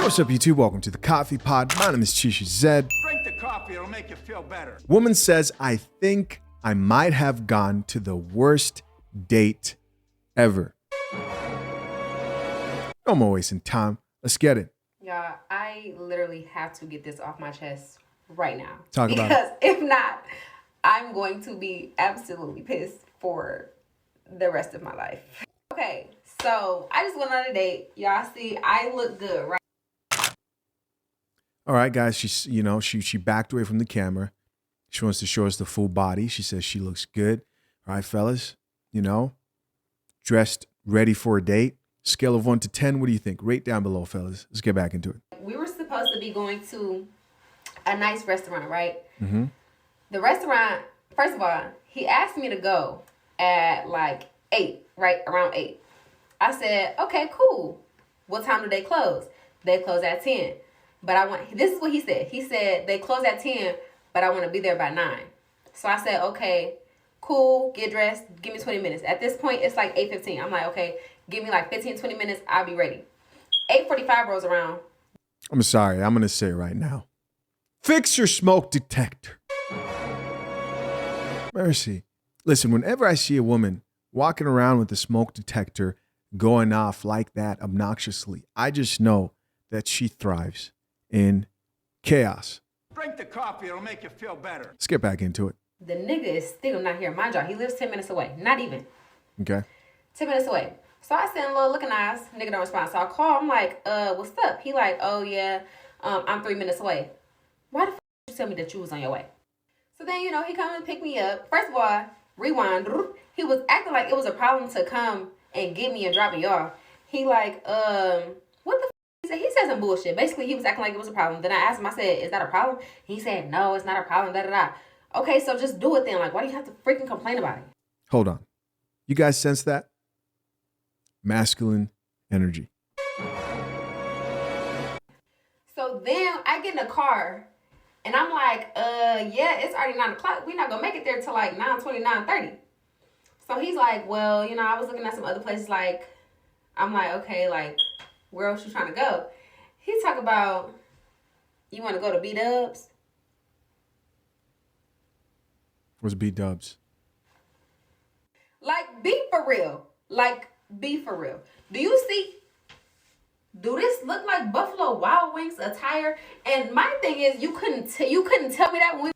What's up, YouTube? Welcome to the Coffee Pod. My name is Chisha Zed. Drink the coffee, it'll make you feel better. Woman says, I think I might have gone to the worst date ever. No more wasting time. Let's get it. Y'all, I literally have to get this off my chest right now. Talk about it. Because if not, I'm going to be absolutely pissed for the rest of my life. Okay, so I just went on a date. Y'all see, I look good, right? All right, guys. She backed away from the camera. She wants to show us the full body. She says she looks good. All right, fellas, dressed, ready for a date. Scale of 1 to 10, what do you think? Rate down below, fellas. Let's get back into it. We were supposed to be going to a nice restaurant, right? Mm-hmm. The restaurant, first of all, he asked me to go at like 8, right? Around 8. I said, okay, cool. What time do they close? They close at 10. But this is what he said. He said, they close at 10, but I want to be there by 9. So I said, okay, cool, get dressed, give me 20 minutes. At this point, it's like 8:15. I'm like, okay, give me like 15, 20 minutes, I'll be ready. 8:45 rolls around. I'm sorry, I'm going to say it right now. Fix your smoke detector. Mercy. Listen, whenever I see a woman walking around with a smoke detector going off like that obnoxiously, I just know that she thrives in chaos. Drink the coffee, it'll make you feel better. Let's get back into it. The nigga is still not here. Mind y'all, he lives 10 minutes away. Not even. Okay. 10 minutes away. So I send a little looking eyes. Nigga don't respond. So I call. I'm like, what's up? He like, oh yeah, I'm 3 minutes away. Why the fuck did you tell me that you was on your way? So then, he come and pick me up. First of all, rewind. He was acting like it was a problem to come and get me and drop me off. He like, what the fuck? He said some bullshit. Basically, he was acting like it was a problem. Then I asked him, I said, is that a problem? He said, no, it's not a problem, da-da-da. Okay, so just do it then. Like, why do you have to freaking complain about it? Hold on. You guys sense that? Masculine energy. So then I get in the car and I'm like, yeah, it's already 9 o'clock. We're not gonna make it there till like 9:20, 9:30. So he's like, well, I was looking at some other places. Like, I'm like, okay, like, where else you trying to go? He talk about, you want to go to B-Dubs? What's B-Dubs? Like, be for real. Like, be for real. Do this look like Buffalo Wild Wings attire? And my thing is, you couldn't tell me that when we...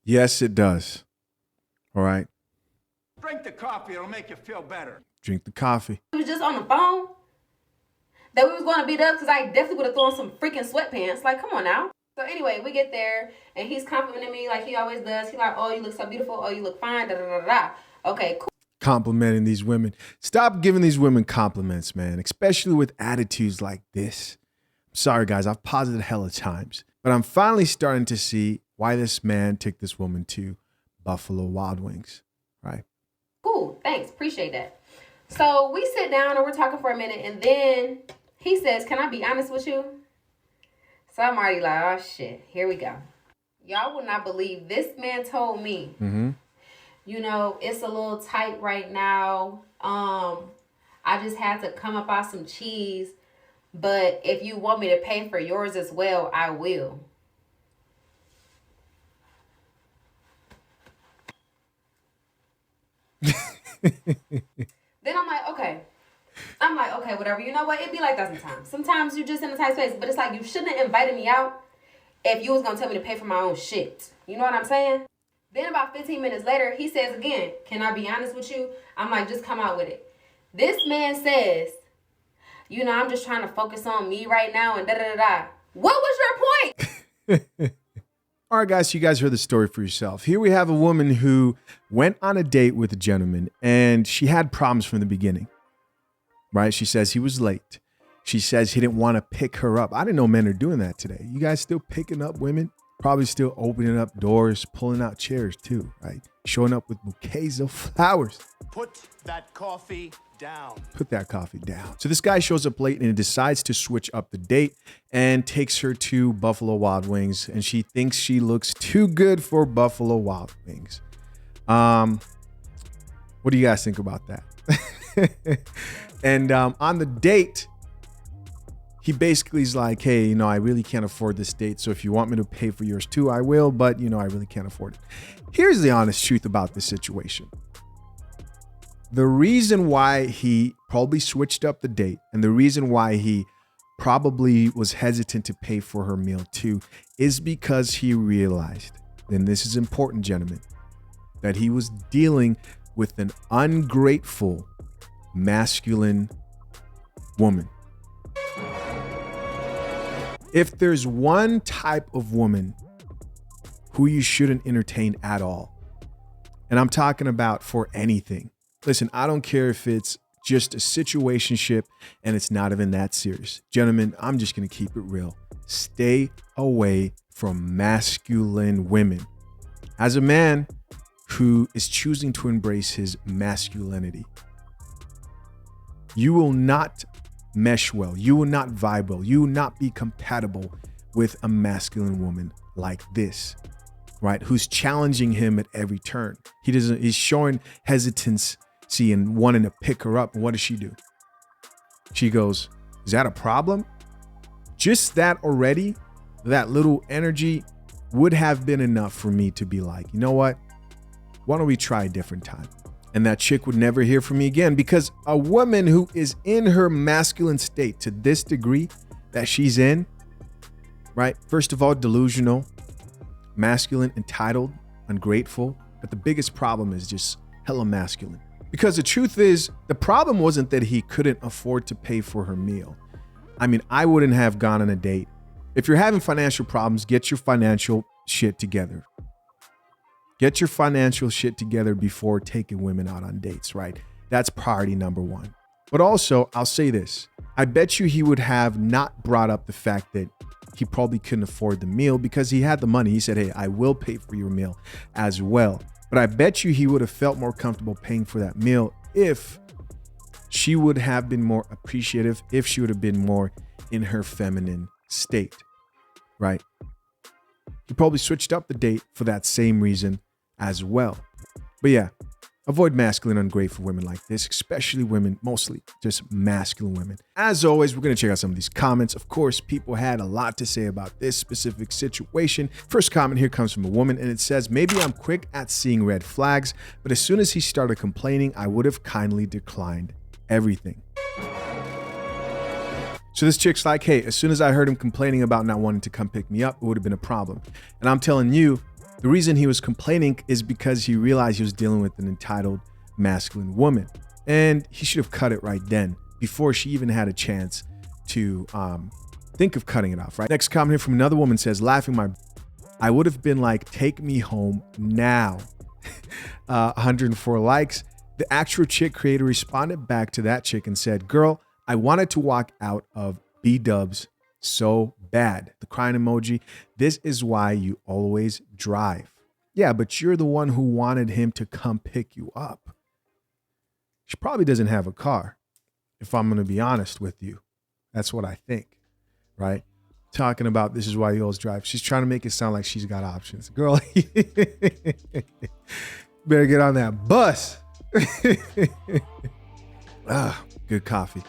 Yes, it does. All right. Drink the coffee, it'll make you feel better. Drink the coffee. was just on the phone. That we was going to beat up because I definitely would have thrown some freaking sweatpants. Like, come on now. So anyway, we get there and he's complimenting me like he always does. He like, oh, you look so beautiful. Oh, you look fine. Da da da da. Okay, cool. Complimenting these women. Stop giving these women compliments, man, especially with attitudes like this. I'm sorry, guys. I've paused it hella times, but I'm finally starting to see why this man took this woman to Buffalo Wild Wings, right? Cool. Thanks. Appreciate that. So we sit down and we're talking for a minute and then he says, can I be honest with you? So I'm already like, oh shit, here we go. Y'all will not believe this man told me, it's a little tight right now. I just had to come up off some cheese, but if you want me to pay for yours as well, I will. Then I'm like, okay, whatever. You know what? It be like that sometimes. Sometimes you just in a tight space, but it's like you shouldn't have invited me out if you was going to tell me to pay for my own shit. You know what I'm saying? Then about 15 minutes later, he says again, can I be honest with you? I'm like, just come out with it. This man says, I'm just trying to focus on me right now and da-da-da-da. What was your point? All right, guys, so you guys heard the story for yourself. Here we have a woman who went on a date with a gentleman and she had problems from the beginning, right? She says he was late. She says he didn't want to pick her up. I didn't know men are doing that today. You guys still picking up women? Probably still opening up doors, pulling out chairs too, right? Showing up with bouquets of flowers. Put that coffee down. Put that coffee down. So this guy shows up late and decides to switch up the date and takes her to Buffalo Wild Wings. And she thinks she looks too good for Buffalo Wild Wings. What do you guys think about that? And on the date, he basically is like, hey, you know, I really can't afford this date. So if you want me to pay for yours too, I will. But, you know, I really can't afford it. Here's the honest truth about this situation. The reason why he probably switched up the date and the reason why he probably was hesitant to pay for her meal too is because he realized, and this is important, gentlemen, that he was dealing with an ungrateful, masculine woman. If there's one type of woman who you shouldn't entertain at all, and I'm talking about for anything. Listen, I don't care if it's just a situationship and it's not even that serious. Gentlemen, I'm just going to keep it real. Stay away from masculine women. As a man who is choosing to embrace his masculinity, you will not mesh well. You will not vibe well. You will not be compatible with a masculine woman like this, right? Who's challenging him at every turn. He's showing hesitancy and wanting to pick her up. And what does she do? She goes, is that a problem? Just that already, that little energy would have been enough for me to be like, you know what? Why don't we try a different time? And that chick would never hear from me again, because a woman who is in her masculine state to this degree that she's in, right? First of all, delusional, masculine, entitled, ungrateful. But the biggest problem is just hella masculine. Because the truth is, the problem wasn't that he couldn't afford to pay for her meal. I mean, I wouldn't have gone on a date. If you're having financial problems, get your financial shit together. Get your financial shit together before taking women out on dates, right? That's priority number one. But also, I'll say this. I bet you he would have not brought up the fact that he probably couldn't afford the meal because he had the money. He said, hey, I will pay for your meal as well. But I bet you he would have felt more comfortable paying for that meal if she would have been more appreciative, if she would have been more in her feminine state, right? He probably switched up the date for that same reason as well. But yeah, avoid masculine, ungrateful women like this, especially women, mostly just masculine women. As always, we're going to check out some of these comments. Of course, people had a lot to say about this specific situation. First comment here comes from a woman, and it says, maybe I'm quick at seeing red flags, but as soon as he started complaining, I would have kindly declined everything. So this chick's like, hey, as soon as I heard him complaining about not wanting to come pick me up, it would have been a problem. And I'm telling you, the reason he was complaining is because he realized he was dealing with an entitled masculine woman. And he should have cut it right then before she even had a chance to think of cutting it off, right? Next comment here from another woman says, laughing I would have been like, take me home now. 104 likes. The actual chick creator responded back to that chick and said, girl, I wanted to walk out of B-dubs so bad. The crying emoji. This is why you always drive. Yeah, but you're the one who wanted him to come pick you up. She probably doesn't have a car, if I'm going to be honest with you. That's what I think, right? Talking about this is why you always drive. She's trying to make it sound like she's got options. Girl, better get on that bus. Good coffee.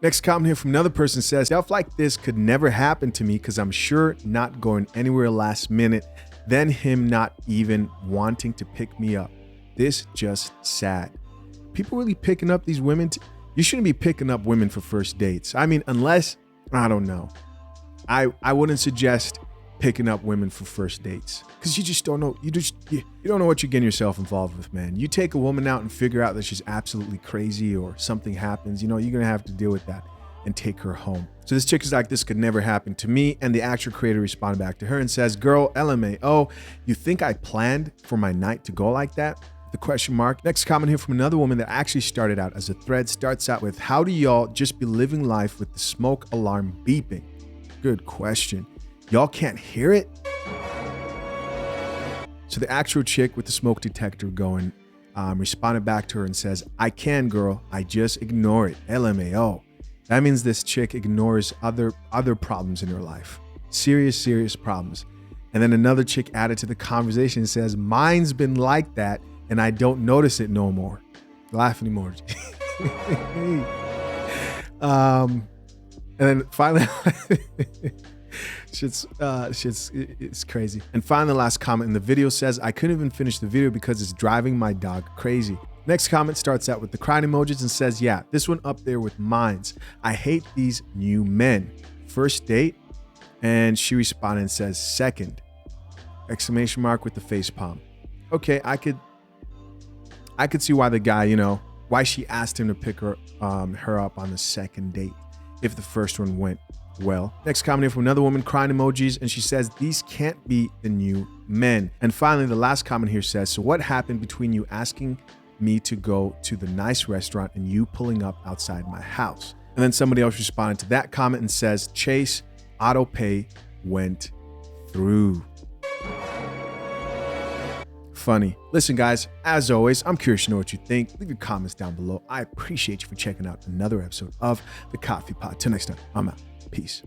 Next comment here from another person says, stuff like this could never happen to me because I'm sure not going anywhere last minute, then him not even wanting to pick me up. This just sad. People really picking up these women. You shouldn't be picking up women for first dates. I mean, unless, I don't know. I wouldn't suggest picking up women for first dates because you just don't know. You don't know what you're getting yourself involved with, man. You take a woman out and figure out that she's absolutely crazy or something happens, you know, you're going to have to deal with that and take her home. So this chick is like, this could never happen to me. And the actual creator responded back to her and says, girl, LMAO, you think I planned for my night to go like that? The question mark. Next comment here from another woman that actually started out as a thread starts out with, how do y'all just be living life with the smoke alarm beeping? Good question. Y'all can't hear it? So the actual chick with the smoke detector going responded back to her and says, I can, girl. I just ignore it. LMAO. That means this chick ignores other problems in her life. Serious problems. And then another chick added to the conversation and says, mine's been like that and I don't notice it no more. Laughing emoji. And then finally, it's crazy. And finally, the last comment in the video says, I couldn't even finish the video because it's driving my dog crazy. Next comment starts out with the crying emojis and says, yeah, this one up there with mines. I hate these new men. First date? And she responded and says, second, exclamation mark with the face palm. Okay, I could see why the guy, why she asked him to pick her up on the second date if the first one went well. Next comment here from another woman, crying emojis, and she says, these can't be the new men. And finally, the last comment here says, so what happened between you asking me to go to the nice restaurant and you pulling up outside my house? And then somebody else responded to that comment and says, Chase, auto pay went through. Funny. Listen, guys, as always, I'm curious to know what you think. Leave your comments down below. I appreciate you for checking out another episode of The Coffee Pot. Till next time, I'm out. Peace.